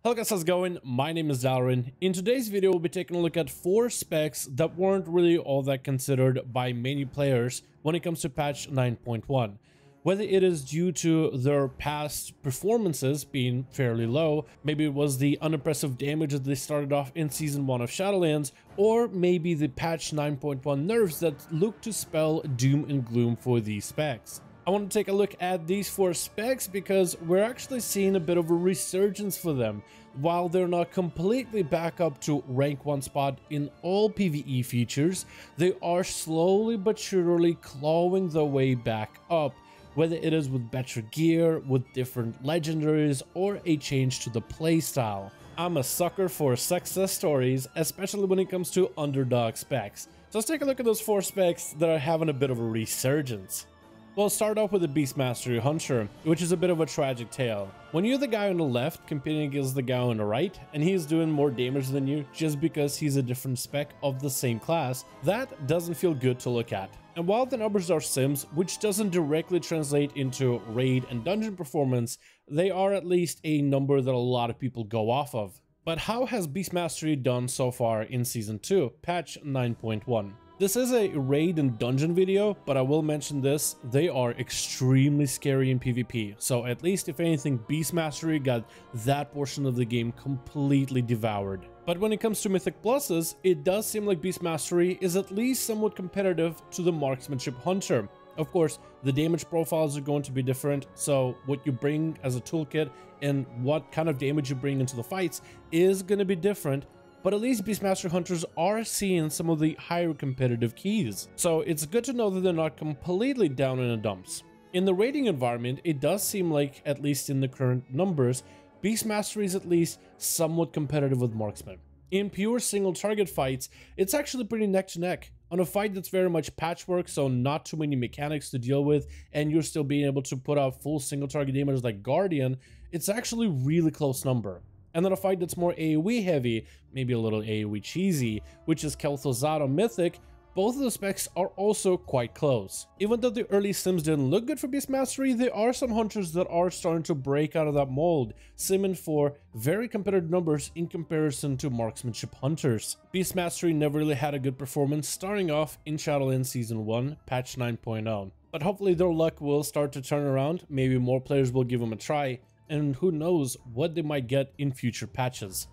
Hello guys, how's it going? My name is Dalaran. In today's video, we'll be taking a look at 4 specs that weren't really all that considered by many players when it comes to patch 9.1. Whether it is due to their past performances being fairly low, maybe it was the unimpressive damage that they started off in Season 1 of Shadowlands, or maybe the patch 9.1 nerfs that look to spell doom and gloom for these specs. I want to take a look at these 4 specs because we're actually seeing a bit of a resurgence for them. While they're not completely back up to rank 1 spot in all PvE features, they are slowly but surely clawing their way back up, whether it is with better gear, with different legendaries, or a change to the playstyle. I'm a sucker for success stories, especially when it comes to underdog specs. So let's take a look at those 4 specs that are having a bit of a resurgence. We'll start off with the Beast Mastery Hunter, which is a bit of a tragic tale. When you're the guy on the left competing against the guy on the right, and he's doing more damage than you just because he's a different spec of the same class, that doesn't feel good to look at. And while the numbers are sims, which doesn't directly translate into raid and dungeon performance, they are at least a number that a lot of people go off of. But how has Beast Mastery done so far in Season 2, patch 9.1? This is a raid and dungeon video, but I will mention this, they are extremely scary in PvP, so at least if anything, Beast Mastery got that portion of the game completely devoured. But when it comes to Mythic Pluses, it does seem like Beast Mastery is at least somewhat competitive to the Marksmanship Hunter. Of course, the damage profiles are going to be different, so what you bring as a toolkit and what kind of damage you bring into the fights is going to be different. But at least Beastmaster Hunters are seeing some of the higher competitive keys, so it's good to know that they're not completely down in the dumps. In the raiding environment, it does seem like, at least in the current numbers, Beastmastery is at least somewhat competitive with Marksman. In pure single target fights, it's actually pretty neck to neck. On a fight that's very much patchwork, so not too many mechanics to deal with, and you're still being able to put out full single target damage like Guardian, it's actually really close number. And then a fight that's more AoE heavy, maybe a little AoE cheesy, which is Kel'Thuzad Mythic, both of the specs are also quite close. Even though the early sims didn't look good for Beast Mastery, there are some hunters that are starting to break out of that mold, simming for very competitive numbers in comparison to Marksmanship Hunters. Beast Mastery never really had a good performance starting off in Shadowlands Season 1, patch 9.0. But hopefully their luck will start to turn around, maybe more players will give them a try, and who knows what they might get in future patches.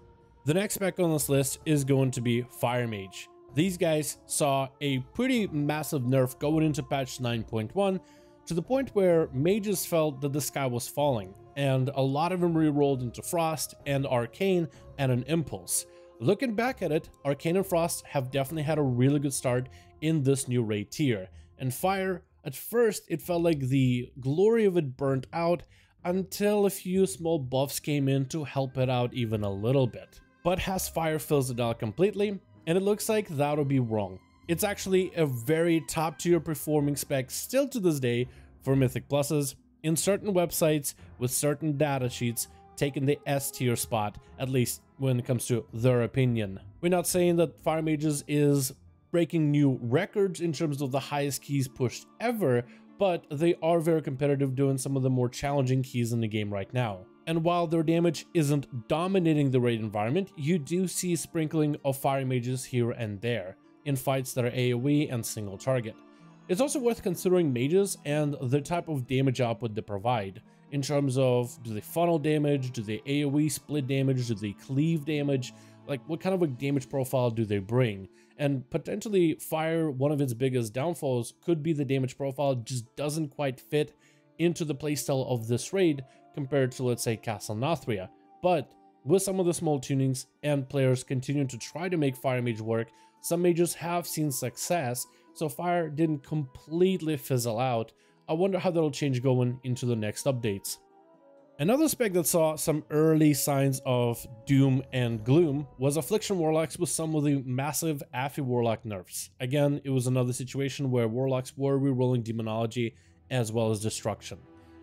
The next spec on this list is going to be Fire Mage. These guys saw a pretty massive nerf going into patch 9.1 to the point where mages felt that the sky was falling, and a lot of them re-rolled into Frost and Arcane and an Impulse. Looking back at it, Arcane and Frost have definitely had a really good start in this new raid tier, and Fire, at first it felt like the glory of it burnt out until a few small buffs came in to help it out even a little bit. But has Fire fills it out completely? And it looks like that'll be wrong. It's actually a very top tier performing spec still to this day for Mythic Pluses, in certain websites with certain data sheets taking the S tier spot, at least when it comes to their opinion. We're not saying that Fire Mages is breaking new records in terms of the highest keys pushed ever, but they are very competitive doing some of the more challenging keys in the game right now. And while their damage isn't dominating the raid environment, you do see sprinkling of Fire Mages here and there, in fights that are AoE and single target. It's also worth considering mages and the type of damage output they provide, in terms of do they funnel damage, do they AoE split damage, do they cleave damage, like what kind of a damage profile do they bring? And potentially Fire, one of its biggest downfalls could be the damage profile just doesn't quite fit into the playstyle of this raid compared to, let's say, Castle Nathria. But with some of the small tunings and players continuing to try to make Fire Mage work, some mages have seen success, so Fire didn't completely fizzle out. I wonder how that'll change going into the next updates. Another spec that saw some early signs of doom and gloom was Affliction Warlocks with some of the massive Affy Warlock nerfs. Again, it was another situation where Warlocks were rerolling Demonology as well as Destruction.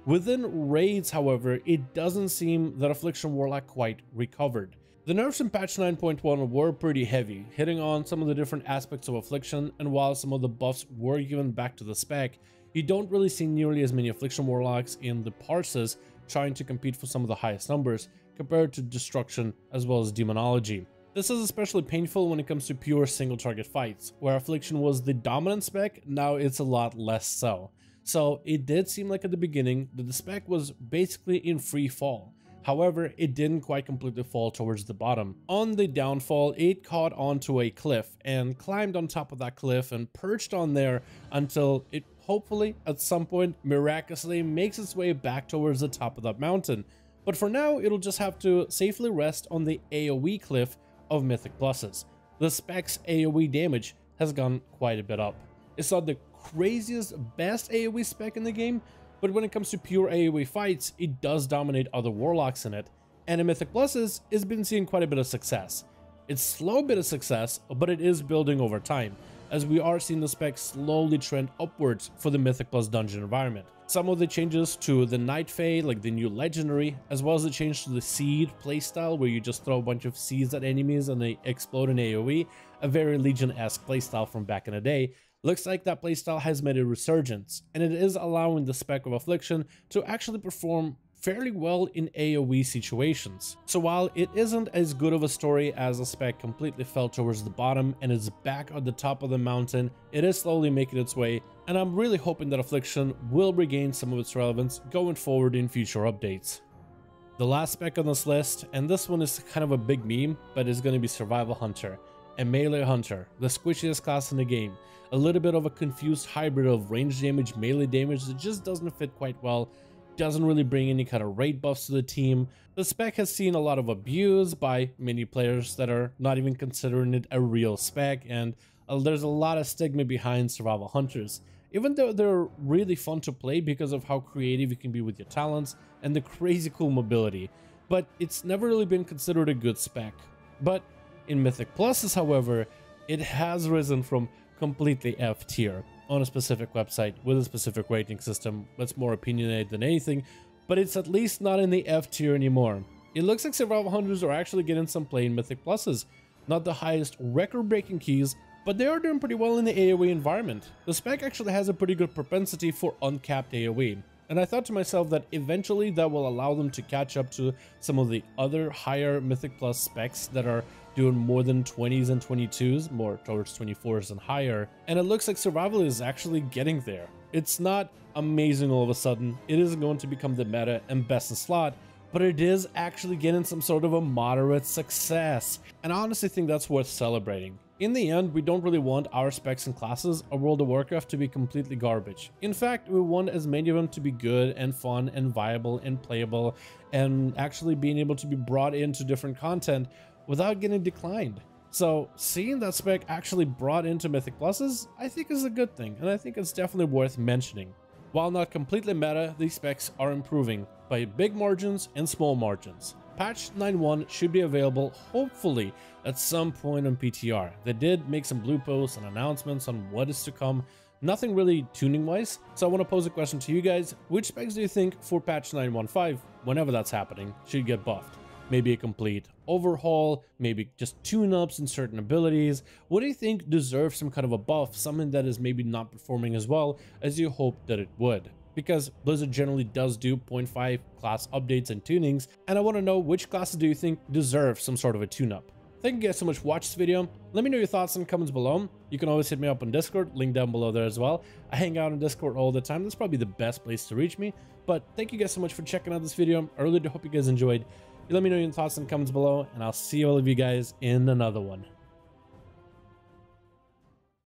Within raids, however, it doesn't seem that Affliction Warlock quite recovered. The nerfs in patch 9.1 were pretty heavy, hitting on some of the different aspects of Affliction, and while some of the buffs were given back to the spec, you don't really see nearly as many Affliction Warlocks in the parses trying to compete for some of the highest numbers, compared to Destruction as well as Demonology. This is especially painful when it comes to pure single target fights, where Affliction was the dominant spec, now it's a lot less so. So it did seem like at the beginning that the spec was basically in free fall. However, it didn't quite completely fall towards the bottom. On the downfall, it caught onto a cliff and climbed on top of that cliff and perched on there until it hopefully at some point miraculously makes its way back towards the top of that mountain. But for now, it'll just have to safely rest on the AoE cliff of Mythic Pluses. The spec's AoE damage has gone quite a bit up. It's not the craziest best AoE spec in the game, but when it comes to pure AoE fights, it does dominate other warlocks in it, and in Mythic Pluses, it's been seeing quite a bit of success. It's slow bit of success, but it is building over time, as we are seeing the spec slowly trend upwards for the Mythic Plus dungeon environment. Some of the changes to the Night Fae, like the new Legendary, as well as the change to the Seed playstyle, where you just throw a bunch of seeds at enemies and they explode in AoE, a very Legion-esque playstyle from back in the day. Looks like that playstyle has made a resurgence, and it is allowing the spec of Affliction to actually perform fairly well in AoE situations. So while it isn't as good of a story as the spec completely fell towards the bottom and is back at the top of the mountain, it is slowly making its way, and I'm really hoping that Affliction will regain some of its relevance going forward in future updates. The last spec on this list, and this one is kind of a big meme, but it's going to be Survival Hunter. A melee hunter, the squishiest class in the game, a little bit of a confused hybrid of range damage, melee damage that just doesn't fit quite well, doesn't really bring any kind of raid buffs to the team. The spec has seen a lot of abuse by many players that are not even considering it a real spec, and there's a lot of stigma behind survival hunters, even though they're really fun to play because of how creative you can be with your talents and the crazy cool mobility, but it's never really been considered a good spec. But in Mythic Pluses, however, it has risen from completely F tier on a specific website with a specific rating system that's more opinionated than anything, but it's at least not in the F tier anymore. It looks like survival hunters are actually getting some play in Mythic Pluses. Not the highest record-breaking keys, but they are doing pretty well in the AoE environment. The spec actually has a pretty good propensity for uncapped AoE, and I thought to myself that eventually that will allow them to catch up to some of the other higher Mythic Plus specs that are doing more than 20s and 22s, more towards 24s and higher, and it looks like survival is actually getting there. It's not amazing all of a sudden, it isn't going to become the meta and best in slot, but it is actually getting some sort of a moderate success, and I honestly think that's worth celebrating. In the end, we don't really want our specs and classes of World of Warcraft to be completely garbage. In fact, we want as many of them to be good and fun and viable and playable and actually being able to be brought into different content without getting declined. So seeing that spec actually brought into Mythic Pluses, I think is a good thing, and I think it's definitely worth mentioning. While not completely meta, these specs are improving by big margins and small margins. Patch 9.1 should be available, hopefully, at some point on PTR. They did make some blue posts and announcements on what is to come. Nothing really tuning-wise, so I want to pose a question to you guys. Which specs do you think for patch 9.1.5, whenever that's happening, should get buffed? Maybe a complete overhaul, maybe just tune-ups in certain abilities. What do you think deserves some kind of a buff, something that is maybe not performing as well as you hoped that it would? Because Blizzard generally does do 0.5 class updates and tunings, and I want to know which classes do you think deserve some sort of a tune-up. Thank you guys so much for watching this video. Let me know your thoughts in the comments below. You can always hit me up on Discord, link down below there as well. I hang out on Discord all the time. That's probably the best place to reach me. But thank you guys so much for checking out this video. I really do hope you guys enjoyed. Let me know your thoughts in the comments below, and I'll see all of you guys in another one.